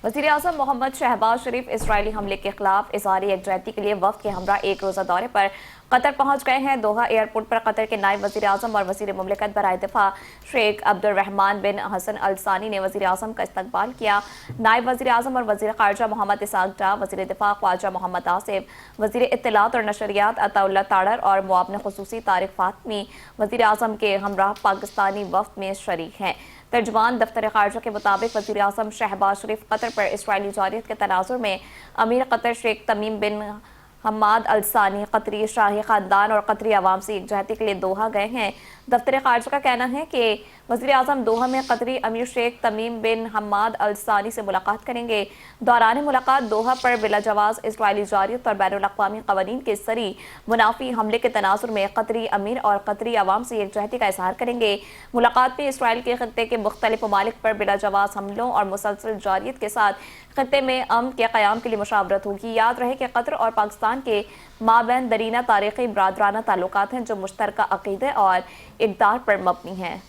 वज़ीर आज़म मोहम्मद शहबाज शरीफ इसराइली हमले के खिलाफ इज़हारी यकजहती के लिए वफ़द के हमरा एक रोज़ा दौरे पर कतर पहुंच गए हैं। दोहा एयरपोर्ट पर कतर के नायब वज़ीर आज़म और वज़ीर मुमलिकत बराए दिफा शेख अब्दुर्रहमान बिन हसन अल सानी ने वज़ीर आज़म का इस्तकबाल किया। नायब वज़ीर आज़म और वज़ीर ख़ारजा मोहम्मद इसहाक डार, वज़ीर दिफा ख्वाजा मोहम्मद आसिफ, वज़ीर इत्तलात और नशरियात अताउल्लाह ताड़र और मुआविन ख़ुसूसी तारिक फ़ातमी वज़ीर आज़म के हमरा पाकिस्तानी वफ़द में शरीक हैं। तर्जुमान दफ्तर ख़ारजा के मुताबिक वज़ीर आज़म शहबाज शरीफ कतर पर इसराइली जारियत के तनाजुर में अमीर कतर शेख तमीम बिन हम्माद अल सानी कतरी शाही ख़ानदान और कतरी अवाम से यकजहती के लिए दोहा गए हैं। दफ्तर ख़ारजा का कहना है कि वज़ीर आज़म दोहा में कतरी अमीर शेख तमीम बिन हम्माद अल सानी से मुलाकात करेंगे। दौरान मुलाकात दोहा पर बिला जवाज़ इसराइली जारियत और बैनुल-अक़वामी क़वानीन के सरी मुनाफी हमले के तनाजुर में कतरी अमीर और कतरी अवाम से यकजहती का इज़हार करेंगे। मुलाकात में इसराइल के खत्ते के मुख्तलिफ ममालिक पर बिला जवाज़ हमलों और मुसलसल जारियत के साथ खत्ते में अमन के क़याम के लिए मुशावरत होगी। याद रहे कि कतर और पाकिस्तान के माबैन दरीना तारीख़ी बरादराना ताल्लुकात हैं जो मुश्तरका अक़ीदे और इक़दार पर मबनी हैं।